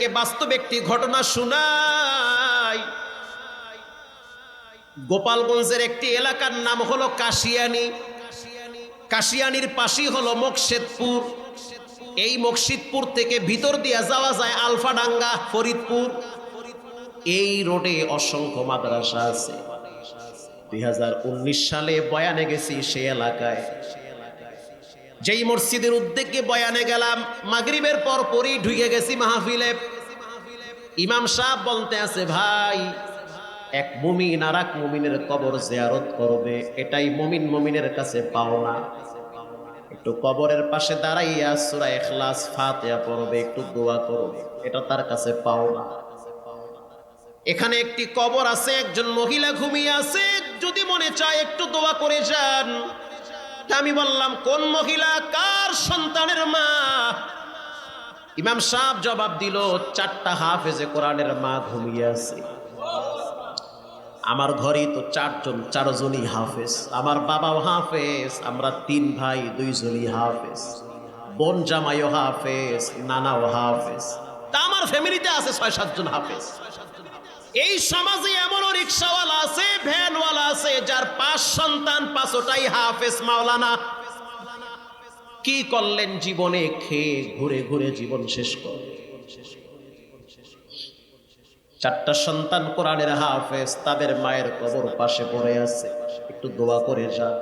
আপনাদেরকে বাস্তব একটি ঘটনা শোনাই। গোপালগঞ্জের একটি এলাকার নাম হলো কাশিয়ানী। কাশিয়ানীর পাশেই হলো মকশেদপুর। এই মকশেদপুর থেকে ভিতর দিয়ে যাওয়া যায় আলফাডাঙ্গা, ফরিদপুর। এই রোডে অসংখ্য মাদ্রাসা আছে। 2019 সালে বয়ানে গেছি সে এলাকায়। যেই মসজিদের উদ্যোগে বয়ানে গেলাম, মাগরিবের পর পরই ঢুকে গেছি মাহফিলে। ইমাম সাহেব বলতে আছে, ভাই এক মুমিন আর এক মুমিনের কবর জিয়ারত করবে, এটাই মুমিনের কাছে পাওনা। একটু কবরের পাশে দাঁড়াইয়া সূরা ইখলাস ফাতিহা পড়বে, একটু দোয়া করবে, এটা তার কাছে পাওনা। এখানে একটি কবর আছে, একজন মহিলা ঘুমিয়ে আছে, যদি মনে চায় একটু দোয়া করে যান। আমি বললাম, কোন মহিলা, কার সন্তানের মা? ইমাম সাহেব জবাব দিল, 4টা হাফেজে কোরআনের মা ঘুমিয়ে আছে। আমার ঘরেই তো 4জনই হাফেজ। আমার বাবাও হাফেজ, আমরা 3 ভাই, 2 জনই হাফেজ, বোন জামাইও হাফেজ, নানাও হাফেজ। তা আমার ফ্যামিলিতে আছে 6-7 জন হাফেজ। এই সমাজে এমনও রিক্সাওয়ালা আছে, ভ্যানওয়ালা আছে, যার 5 সন্তান, 5টাই হাফেজ মাওলানা। কি করলেন জীবনে? খেয়ে ঘুরে ঘুরে জীবন শেষ করলেন। 4টা সন্তান কোরআনের হাফেজ, তাদের মায়ের কবর পাশে পড়ে আছে, একটু দোয়া করে যান।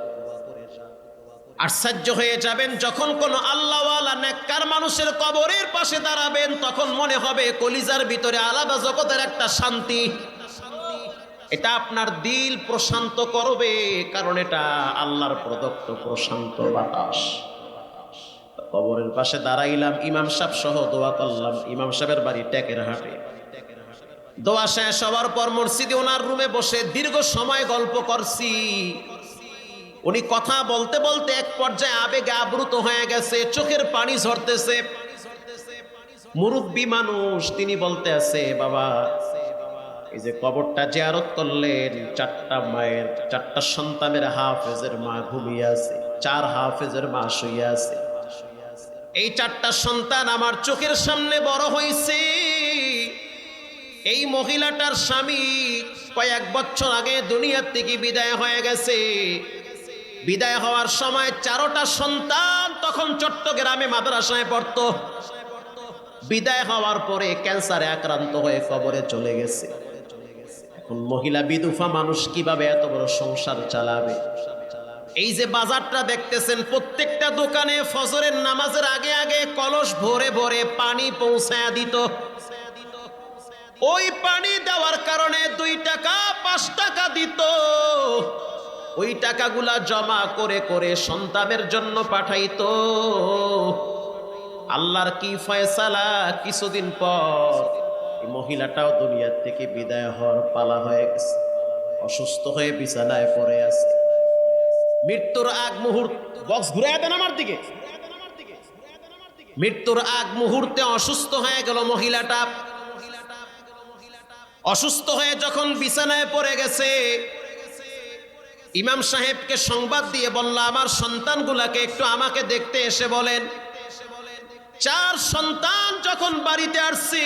আশ্চর্য হয়ে যাবেন, যখন কোন আল্লাহওয়ালা নেককার মানুষের কবরের পাশে দাঁড়াবেন, তখন মনে হবে কলিজার ভিতরে আলাদা জগতের একটা শান্তি। এটা আপনার দিল প্রশান্ত করবে, কারণ এটা আল্লাহর প্রদত্ত প্রশান্ত বাতাস। কবরের পাশে দাঁড়াইলাম, ইমাম সাহেব সহ দোয়া করলাম। ইমাম সাহেবের বাড়ি টেকেরহাটে। দোয়া শেষ হওয়ার পর মসজিদে ওনার রুমে বসে দীর্ঘ সময় গল্প করছি। উনি কথা বলতে বলতে এক পর্যায়ে আবেগে আপ্লুত হয়ে গেছে, চোখের পানি ঝরতেছে। মুরব্বী মানুষ, তিনি বলতে আছে, বাবা এই যে কবরটা জিয়ারত করলেন, 4টা মায়ের, 4টা সন্তানের হাফেজের মা ঘুমিয়ে আছে, 4 হাফেজের মা শুয়ে আছে। এই 4টা সন্তান আমার চোখের সামনে বড় হয়েছে। এই মহিলাটার স্বামী কয়েক বছর আগে দুনিয়ার থেকে বিদায় হয়ে গেছে। বিদায় হওয়ার সময় 4টা সন্তান তখন চট্টগ্রামে মাদ্রাসায় পড়তো। বিদায় হওয়ার পরে ক্যান্সারে আক্রান্ত হয়ে কবরে চলে গেছে। এখন মহিলা বিধবা মানুষ কিভাবে এত বড় সংসার চালাবে? এই যে বাজারটা দেখতেছেন, প্রত্যেকটা দোকানে ফজরের নামাজের আগে আগে কলস ভরে ভরে পানি পৌঁছায়া দিত। ওই পানি দেওয়ার কারণে 2 টাকা 5 টাকা দিত। ওই টাকাগুলা জমা করে করে সন্তানের জন্য পাঠাইতো। আল্লাহর কি ফয়সালা, কিছুদিন পর এই মহিলাটাও দুনিয়ার থেকে বিদায় হওয়ার পালা হয়ে গেছে। অসুস্থ হয়ে বিছানায় পড়ে আছে। মৃত্যুর আগ মুহূর্তে, বক্স ঘুরে দেন আমার দিকে, মৃত্যুর আগ মুহূর্তে অসুস্থ হয়ে গেল মহিলাটা। অসুস্থ হয়ে যখন বিছানায় পড়ে গেছে, ইমাম সাহেবকে সংবাদ দিয়ে বলল, আমার সন্তানগুলাকে একটু আমাকে দেখতে এসে বলেন। 4 সন্তান যখন বাড়িতে আসছি,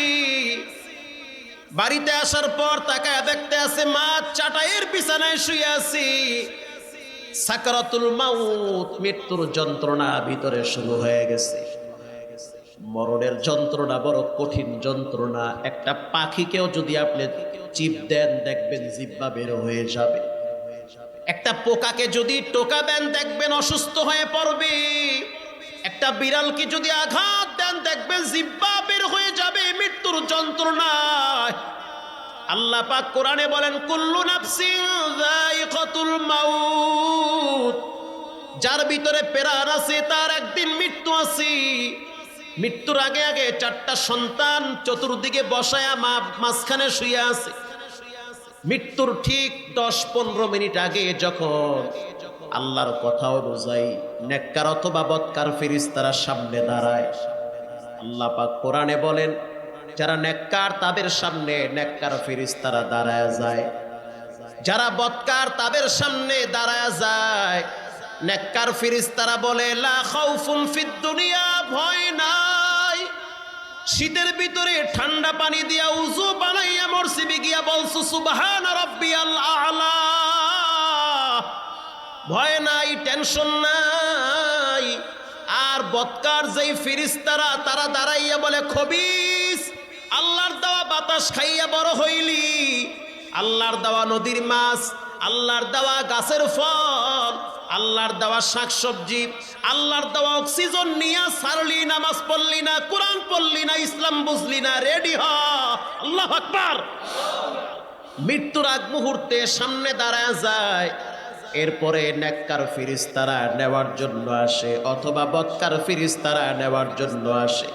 বাড়িতে আসার পর তাকায় দেখতে আছে মা চাটাইয়ের বিছানায় শুয়ে আছি। সাকরাতুল মাউত, মৃত্যুর যন্ত্রণা ভিতরে শুরু হয়ে গেছে। মরণের যন্ত্রণা বড় কঠিন যন্ত্রণা। একটা পাখিকেও যদি আপনি চিপ দেন, দেখবেন জিহ্বা বের হয়ে যাবে। একটা পোকাকে যদি টোকা দেন, দেখবেন অসুস্থ হয়ে পড়বে। একটা বিড়ালকে যদি আঘাত দেন, দেখবেন জিহ্বা বের হয়ে যাবে মৃত্যুর যন্ত্রণায়। আল্লাহ পাক কোরআনে বলেন, কুল্লু নাফসিন যায়িকাতুল মাউত, যার ভিতরে প্রাণ আছে তার একদিন মৃত্যু আছে। মৃত্যুর আগে আগে 4টা সন্তান চতুর্দিকে বসায়া মা মাঝখানে শুয়ে আছে। মৃত্যুর ঠিক 10-15 মিনিট আগে যখন আল্লাহর কথা অনুযায়ী নেককার অথবা বদকার ফেরেশতারা সামনে দাঁড়ায়, আল্লাহ পাক কোরআনে বলেন, যারা নেককার তাদের সামনে নেককার ফেরেশতারা দাঁড়ায় যায়, যারা বদকার তাদের সামনে দাঁড়ায় যায়। নেককার ফেরেশতারা বলে, লা খাউফুন ফিদ দুনিয়া, ভয় নাই। শীতের ভিতরে ঠান্ডা পানি দিয়া উযু বানাইয়া মসজিদে গিয়া বলছো সুবহান রাব্বিয়াল আ'লা। ভয় নাই, টেনশন নাই। আর বদকার যেই ফেরেশতারা তারা দাঁড়াইয়া বলে খবিস, আল্লাহর দেওয়া বাতাস খাইয়া বড় হইলি, আল্লাহর দেওয়া নদীর মাছ, আল্লাহর দেওয়া গাছের ফল, আল্লাহর দেওয়া শাকসবজি, আল্লাহর দেওয়া অক্সিজেন নিয়া সারলি, নামাজ পড়লি না, কোরআন পড়লি না, ইসলাম বুঝলি না, রেডি হ। আল্লাহু আকবার। মৃত্যুর আগ মুহূর্তে সামনে দাঁড়ায় যায়, এরপরে নেককার ফেরেশতারা নেওয়ার জন্য আসে অথবা বদকার ফেরেশতারা নেওয়ার জন্য আসে।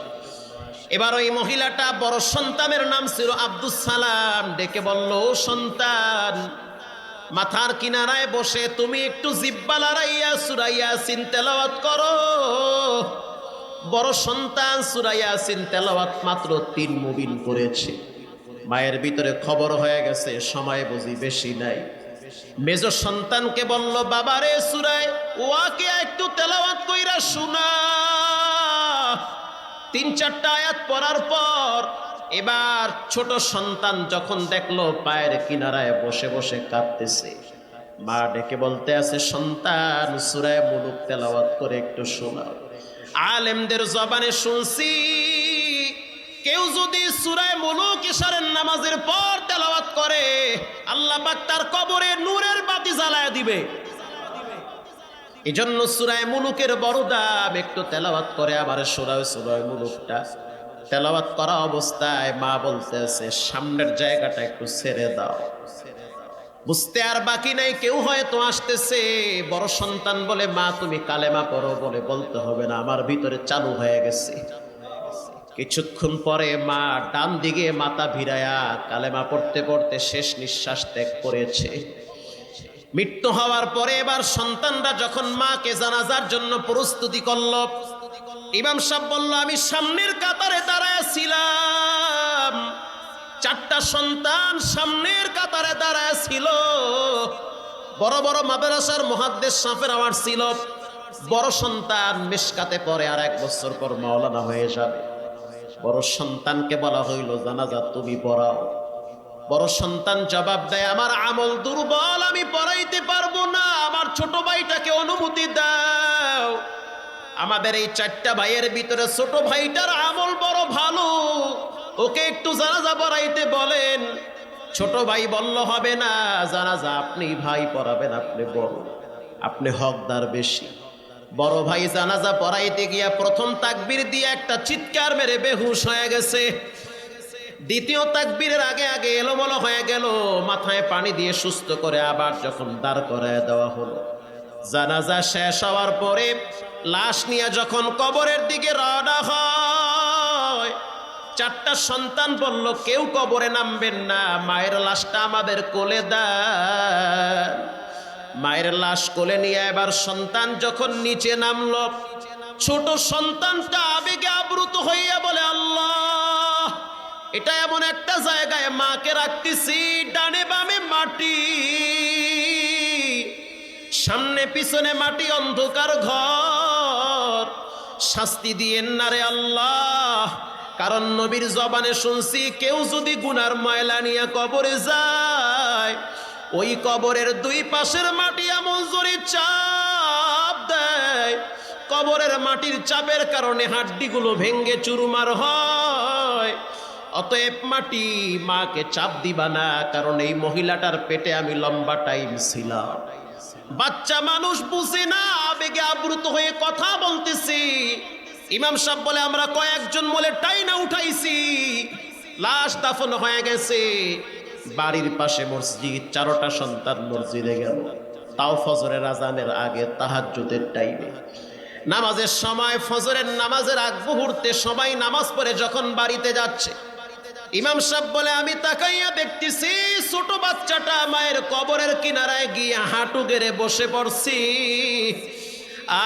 এবার ওই মহিলাটা বড় সন্তানের নাম ছিল আব্দুস সালাম, ডেকে বলল ও সন্তান, মাথার কিনারায় বসে তুমি একটু জিহ্বা লড়াইয়া সূরা ইয়াসিন তেলাওয়াত করো। বড় সন্তান সূরা ইয়াসিন তেলাওয়াত মাত্র 3 মুবিন করেছে। মায়ের ভিতরে খবর হয়ে গেছে সময় বুঝি বেশি নাই। মেজ সন্তানকে বলল বাবারে সূরা ওয়াকিয়া একটু তেলাওয়াত কইরা শোনা। 3-4টা আয়াত পড়ার পর এবার ছোট সন্তান যখন দেখলো পায়ের কিনারায় বসে বসে কাঁদতেছে, মা ডেকে বলতে আছে সন্তান সূরা মুলুক তেলাওয়াত করে একটু শোনাও। আলেমদের জবানে শুনছি কেউ যদি সূরা মুলুক ইশারের নামাজের পর তেলাওয়াত করে আল্লাহ পাক তার কবরে নূরের বাতি জ্বালায় দিবে। এজন্য সূরা মুলুকের বড় দাম। একটু তেলাওয়াত করে আবার সূরা মুলুকটা তেলাওয়াত করা অবস্থায় মা বলতেছে সামনের জায়গাটা একটু ছেড়ে দাও। বুঝতে আর বাকি নাই, কেউ হয়তো আসতেছে। বড় সন্তান বলে মা তুমি কালেমা পড়ো, বলে বলতে হবে না, আমার ভিতরে চালু হয়ে গেছে। কিছুক্ষণ পরে মা ডান দিকে মাথা ভিড়ায়া কালেমা পড়তে পড়তে শেষ নিঃশ্বাস ত্যাগ করেছে। মৃত্যু হওয়ার পরে এবার সন্তানরা যখন মাকে জানাজার জন্য প্রস্তুতি করল, ইমাম সাহেব বলল আমি সামনের কাতারে দাঁড়ায় ছিলাম। 4টা সন্তান সামনের কাতারে দাঁড়ায় ছিল। বড় বড় মাদ্রাসার মুহাদ্দিস সাহেবের আমার ছিল। বড় সন্তান মিশকাতে পরে আর 1 বছর পর মাওলানা হয়ে যাবে। বড় সন্তানকে বলা হইল জানাজা তুমি পড়াও। বড় সন্তান জবাব দেয় আমার আমল দুর্বল, আমি পড়াইতে পারবো না, আমার ছোট ভাইটাকে অনুমতি দাও। আমাদের এই 4টা ভাইয়ের ভিতরে ছোট ভাইটার আমল বড় ভালো, ওকে একটু জানাজা পড়াইতে বলেন। ছোট ভাই বলল হবে না, জানাজা আপনি ভাই পড়াবেন, আপনি বড়, আপনি হকদার বেশি। বড় ভাই জানাজা পড়াইতে গিয়া প্রথম তাকবীর দিয়ে একটা চিৎকার মেরে বেহুশ হয়ে গেছে। দ্বিতীয় তাকবীরের আগে আগে এলোমেলো হয়ে গেল, মাথায় পানি দিয়ে সুস্থ করে আবার যখন দাঁড় করায় দেওয়া হলো, জানাজা শেষ হওয়ার পরে লাশ নিয়ে যখন কবরের দিকে রওনা হয়, 4টা সন্তান বলল কেউ কবরে নামবেন না, মায়ের লাশটা আমাদের কোলে দেন। মায়ের লাশ কোলে নিয়ে এবার সন্তান যখন নিচে নামলো, ছোট সন্তানটা আবেগে আপ্লুত হইয়া বলে আল্লাহ, এটা এমন একটা জায়গায় মাকে রাখতেছি, ডানে বামে মাটি, সামনে পিছনে মাটি, অন্ধকার ঘর, শাস্তি দিয়েন না রে আল্লাহ। কারণ নবীর জবানে শুনছি কেউ যদি গুনার ময়লা নিয়ে কবরে যায়, ওই কবরের 2 পাশের মাটি এমন জোরে চাপ দেয়, কবরের মাটির চাপের কারণে হাড্ডিগুলো ভেঙ্গে চুরমার হয়। অতএব মাটি মাকে চাপ দিবা না, কারণ এই মহিলাটার পেটে আমি লম্বা টাইম ছিলাম। বাচ্চা মানুষ বুঝে না, আবেগে আপ্লুত হয়ে কথা বলতেছি। ইমাম সাহেব বলে আমরা কয়েকজন বলে টাইনা উঠাইছি, লাশ দাফন হয়ে গেছে। বাড়ির পাশে মসজিদ, 4টা সন্তান মসজিদে গেল, তাও ফজরের আজানের আগে, তাহাজ্জুদের টাইমে, নামাজের সময়, ফজরের নামাজের আগ মুহূর্তে সবাই নামাজ পড়ে যখন বাড়িতে যাচ্ছে, ইমাম সাহেব বলে আমি তাকাইয়া দেখতেছি ছোট বাচ্চাটা মায়ের কবরের কিনারায় গিয়ে হাঁটু গেড়ে বসে পড়ছি,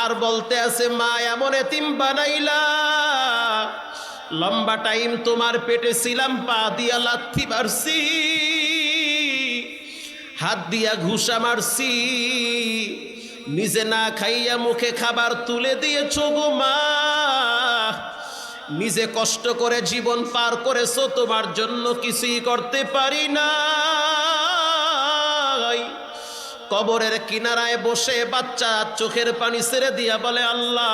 আর বলতে আছে মা এমন এতিম বানাইলা, লম্বা টাইম তোমার পেটে ছিলাম, পা দিয়া লাথি মারছি, হাত দিয়া ঘুষা মারছি, নিজে না খাইয়া মুখে খাবার তুলে দিয়েছো গো মা, নিজে কষ্ট করে জীবন পার করেছো, তোমার জন্য কিছুই করতে পারি না। কবরের কিনারায় বসে বাচ্চা চোখের পানি ছেড়ে দিয়া বলে, আল্লাহ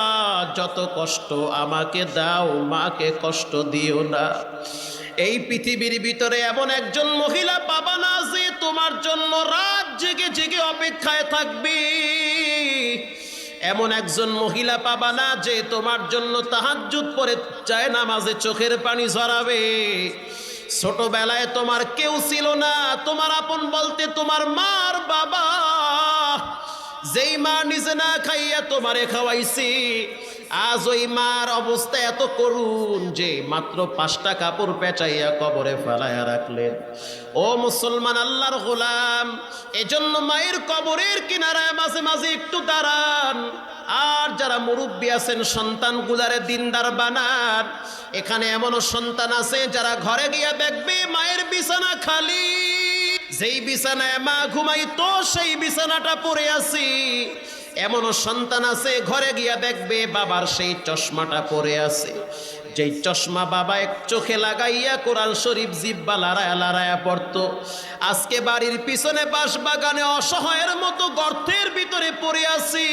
যত কষ্ট আমাকে দাও, মাকে কষ্ট দিও না। এই পৃথিবীর ভিতরে এমন একজন মহিলা পাবা না যে তোমার জন্য রাত জেগে জেগে অপেক্ষায় থাকবে। এমন একজন মহিলা পাবা না যে তোমার জন্য তাহাজ্জুদ পড়ে যায় নামাজে চোখের পানি ঝরাবে। ছোটবেলায় তোমার কেউ ছিল না, তোমার আপন বলতে তোমার মার বাবা, যেই মা নিজে না খাইয়া তোমারে খাওয়াইছি। আজ ওই মার অবস্থা এত করুণ যে মাত্র 5টা কাপড় পেঁচাইয়া কবরে ফেলাইয়া রাখলেন। ও মুসলমান, আল্লাহর গোলাম, এজন্য মায়ের কবরের কিনারায় মাঝে মাঝে একটু দাঁড়ান। আর যারা মুরব্বী আছেন, সন্তান গুলারে দিনদার বানান। এখানে এমনও সন্তান আছে যারা ঘরে গিয়া দেখবে মায়ের বিছানা খালি, যেই বিছানায় মা ঘুমাইতো সেই বিছানাটা পড়ে আছে। এমনও সন্তান আছে ঘরে গিয়া দেখবে বাবার সেই চশমাটা পরে আছে, যেই চশমা বাবা এক চোখে লাগাইয়া কোরআন শরীফ জিব্বা লড়ায়া লড়ায়া পড়তো। আজকে বাড়ির পিছনে বাঁশ বাগানে অসহায়ের মতো গর্তের ভিতরে পড়ে আছি।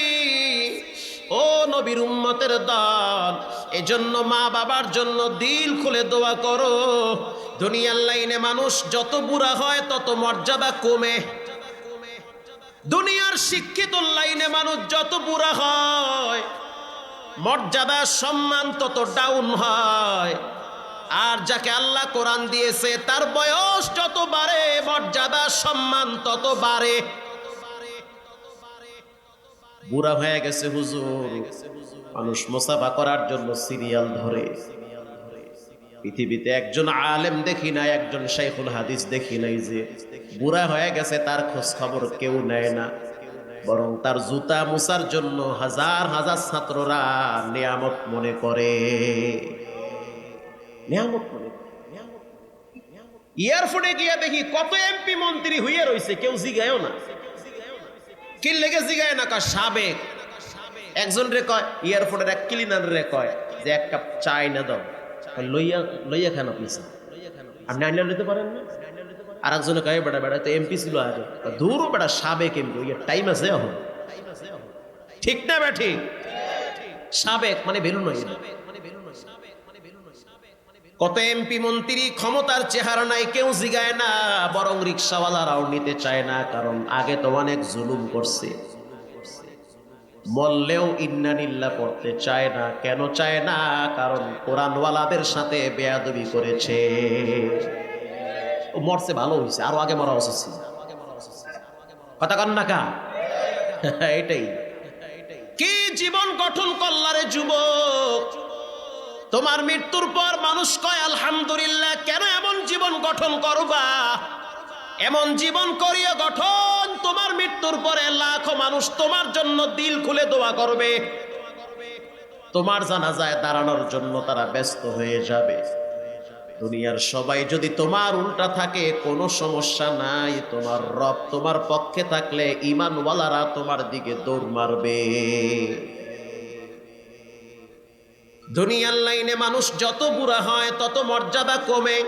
ও নবীর উম্মতের দল, এজন্য মা বাবার জন্য দিল খুলে দোয়া করো। দুনিয়ার লাইনে মানুষ যত বুড়া হয় তত মর্যাদা কমে। দুনিয়ার শিক্ষিত লাইনে মানুষ যত বুড়া হয় মর্যাদা সম্মান তত ডাউন হয়। আর যাকে আল্লাহ কোরআন দিয়েছে তার বয়স যত বাড়ে মর্যাদা সম্মান তত বাড়ে। বুড়া হয়ে গেছে হুজুর, মানুষ মুসাফা করার জন্য সিরিয়াল ধরে। পৃথিবীতে একজন আলেম দেখি নাই, একজন শাইখুল হাদিস দেখি নাই যে বুড়া হয়ে গেছে তার খোঁজ খবর কেউ নেয় না, বরং তার জুতা মুছার জন্য হাজার হাজার ছাত্ররা নিয়ামত মনে করে। নিয়ামত মনে করে। এয়ারপোর্টে গিয়া দেখি কত এমপি মন্ত্রী হইয়া রয়েছে, কেউ জিগায়ও না। কি লেগে জিগায় না? কয় সাবেক। একজন রে কয়, এয়ারপোর্টের এক ক্লিনার রে কয় যে 1 কাপ চা এনে দাও। লইয়া লইয়া খান আপনি, আপনি আইনা লইতে পারেন না? আর একজনে কয়, বেটা বেটা তো এমপি ছিল আগে। দূরও বেটা সাবেক এমপি, ওই টাইম আছে এখন। ঠিক না বেঠি? সাবেক মানে ভ্যালু নয়। কত এমপি মন্ত্রী ক্ষমতার চেহারা নাই, কেউ জিগায় না, বরং রিক্সাওয়ালারাও নিতে চায় না, কারণ আগে তো অনেক জুলুম করছে। মরলেও ইন্নানিল্লাহ পড়তে চায় না। কেন চায় না? কারণ কোরআনওয়ালাদের সাথে বেয়াদবি করেছে। ও মরছে ভালো হয়েছে, আরো আগে মরা উচিত ছিল। কথা কন না কা? এটাই। কি জীবন গঠন করলারে যুবক! তোমার মৃত্যুর পর মানুষ কয় আলহামদুলিল্লাহ। কেন এমন জীবন গঠন করবা? এমন জীবন করিয়া গঠন, তোমার মৃত্যুর পরে লাখো মানুষ তোমার জন্য দিল খুলে দোয়া করবে। তোমার জানাজায় দাঁড়ানোর জন্য তারা ব্যস্ত হয়ে যাবে। দুনিয়ার সবাই যদি তোমার উল্টা থাকে কোনো সমস্যা নাই, তোমার রব তোমার পক্ষে থাকলে ঈমানওয়ালারা তোমার দিকে দৌড় মারবে। দুনিয়ার লাইনে মানুষ যত বুড়া হয় তত মর্যাদা কমে,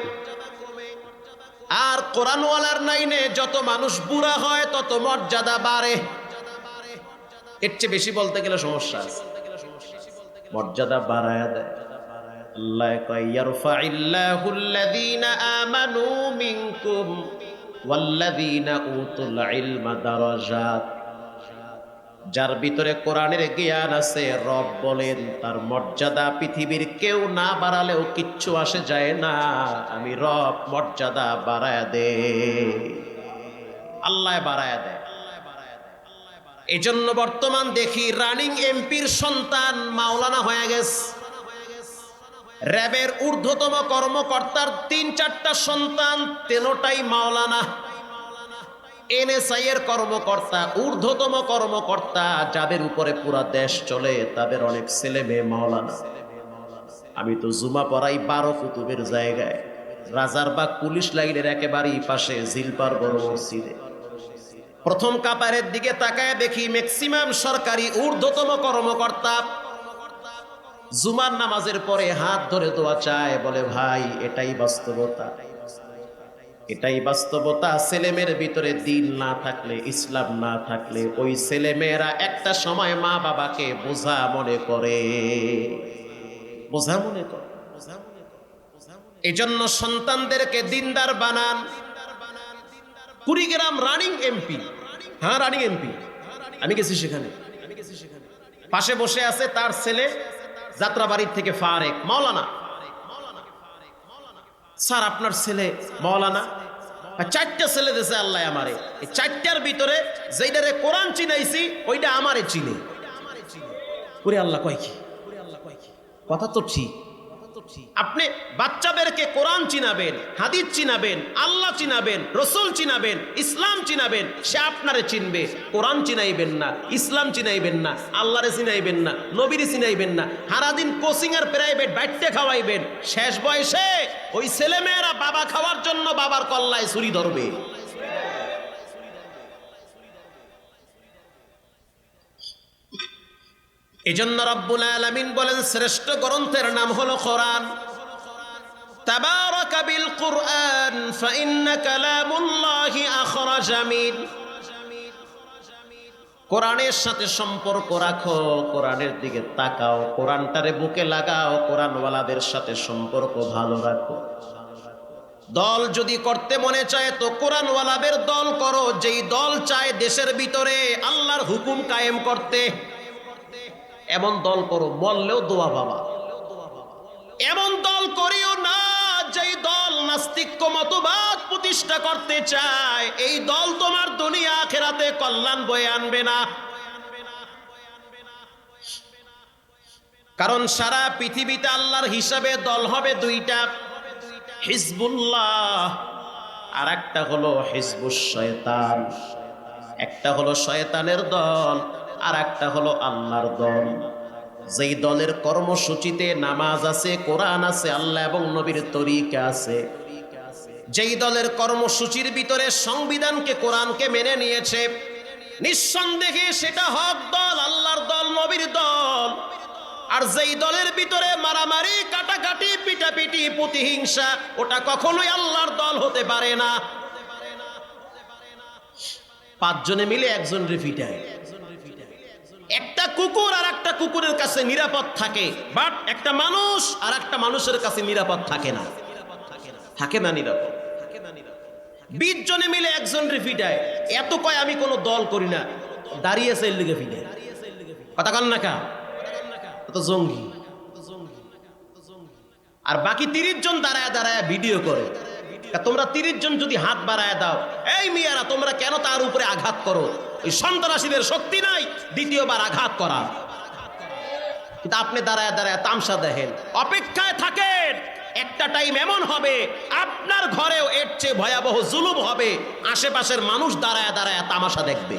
আর কোরআনওয়ালার লাইনে যত মানুষ বুড়া হয় তত মর্যাদা বাড়ে। এর চেয়ে বেশি বলতে গেলে সমস্যা আছে। মর্যাদা বাড়ায়া দেয়। আল্লাহ কয়, ইয়ারফাইল্লাহুল্লাযীনা আমানু মিনকুম ওয়াল্লাযীনা উতুল ইলমা দারাজাত। যার ভিতরে কোরআনের জ্ঞান আছে, রব বলেন তার মর্যাদা পৃথিবীর কেউ না বাড়ালেও কিচ্ছু আসে যায় না, আমি রব মর্যাদা বাড়ায়া দে। আল্লাহ বাড়ায়া দেয়। এই জন্য বর্তমান দেখি রানিং এমপির সন্তান মাওলানা হয়ে গেছে। র্যাবের ঊর্ধ্বতম কর্মকর্তার 3-4টা সন্তান, 3টাই মাওলানা। এনএসআই এর কর্মকর্তা, ঊর্ধ্বতম কর্মকর্তা, যাদের উপরে পুরা দেশ চলে, তাদের অনেক ছেলে মেয়ে মাওলানা। আমি তো জুমা পড়াই 12 কুতুবের জায়গায়, রাজারবাগ পুলিশ লাইনের একেবারেই পাশে জিলপার বড় মসজিদে। প্রথম কাতারের দিকে তাকায় দেখি ম্যাক্সিমাম সরকারি ঊর্ধ্বতম কর্মকর্তা। জুমার নামাজের পরে হাত ধরে দোয়া চায়, বলে ভাই এটাই বাস্তবতা, এটাই বাস্তবতা। ছেলেমেয়ের ভিতরে দিন না থাকলে, ইসলাম না থাকলে ওই ছেলেমেয়েরা একটা সময় মা বাবাকে বোঝা মনে করে, বোঝা মনে করে। এই জন্য সন্তানদেরকে দিনদার বানান। কুড়িগ্রাম রানিং এমপি, হ্যাঁ রানিং এমপি, আমি গেছি সেখানে, পাশে বসে আছে তার ছেলে যাত্রাবাড়ির থেকে ফারেক মাওলানা। স্যার আপনার ছেলে মাওলানা? চারটা ছেলে দিয়েছে আল্লাহ আমারে, এই চারটার ভিতরে যেইটারে কোরআন চিনাইছি ওইটা আমারে চিনে। ওরে আল্লাহ কয় কি, কথা তো ঠিক। আপনি বাচ্চাদেরকে কোরআন চিনাবেন, হাদিস চিনাবেন, আল্লাহ চিনাবেন, রসুল চিনাবেন, ইসলাম চিনাবেন, সে আপনারে চিনবে। কোরআন চিনাইবেন না, ইসলাম চিনাইবেন না, আল্লাহরে চিনাইবেন না, নবীরে চিনাইবেন না, সারাদিন কোচিং আর প্রাইভেট বাইটে খাওয়াইবেন। শেষ বয়সে ওই ছেলেমেয়েরা বাবা খাওয়ার জন্য বাবার কল্লায় ছুরি ধরবে। এজন্য রব্বুল আলামিন বলেন শ্রেষ্ঠ গ্রন্থের নাম হলো কোরআন। তাবারাকা বিল কুরআন ফাইন্না কালামুল্লাহি আখরাজা মিন। কোরআনের সাথে সম্পর্ক রাখো, কোরআনের দিকে তাকাও, কোরআনটারে বুকে লাগাও, কোরআনওয়ালাদের সাথে সম্পর্ক ভালো রাখো। দল যদি করতে মনে চায় তো কোরআনওয়ালাদের দল করো, যেই দল চায় দেশের ভিতরে আল্লাহর হুকুম কায়েম করতে, এমন দল করো, বললেও দোয়া বাবা। এমন দল করিও না যেই দল নাস্তিক্য মতবাদ প্রতিষ্ঠা করতে চায়। এই দল তোমার দুনিয়া আখিরাতে কল্যাণ বয়ে আনবে না। কারণ সারা পৃথিবীতে আল্লাহর হিসাবে দল হবে দুইটা, হিজবুল্লাহ আর একটা হলো হিজবুশ শয়তান। একটা হলো শয়তানের দল আর একটা হলো আল্লাহর দল। যেই দলের কর্মসূচিতে নামাজ আছে, কোরআন আছে, আল্লাহ এবং নবীর তরিকা আছে, যেই দলের কর্মসূচির ভিতরে সংবিধানকে কোরআনকে মেনে নিয়েছে, নিঃসন্দেহে সেটা হক দল, আল্লাহর দল, নবীর দল। আর যেই দলের ভিতরে মারামারি, কাটাকাটি, পিটাপিটি, প্রতিহিংসা, ওটা কখনোই আল্লাহর দল হতে পারে না। পাঁচজনে মিলে একজন রিফিটায়, একটা কুকুর আর একটা কুকুরের কাছে নিরাপদ থাকে, বাট একটা মানুষ আর একটা মানুষের কাছে নিরাপদ থাকে না। থাকে না নিরাপদ। 20 জনে মিলে একজন রিফিটায়, এত কয় আমি কোনো দল করি না, দাঁড়িয়েছে এর লিগে ফিডে, কথা কন না কা, তো জঙ্গি। আর বাকি 30 জন দাঁড়ায় দাঁড়ায় ভিডিও করে। তোমরা 30 জন যদি হাত বাড়ায় দাও, এই মিয়ারা তোমরা কেন তার উপরে আঘাত করো? এই সন্ত্রাসীদের শক্তি নাই দ্বিতীয়বার আঘাত করা। কিন্তু আপনি দাঁড়ায় দাঁড়ায় তামসা দেখেন, অপেক্ষায় থাকেন। একটা টাইম এমন হবে আপনার ঘরেও এর চেয়ে ভয়াবহ জুলুম হবে, আশেপাশের মানুষ দাঁড়ায় দাঁড়ায় তামাশা দেখবে।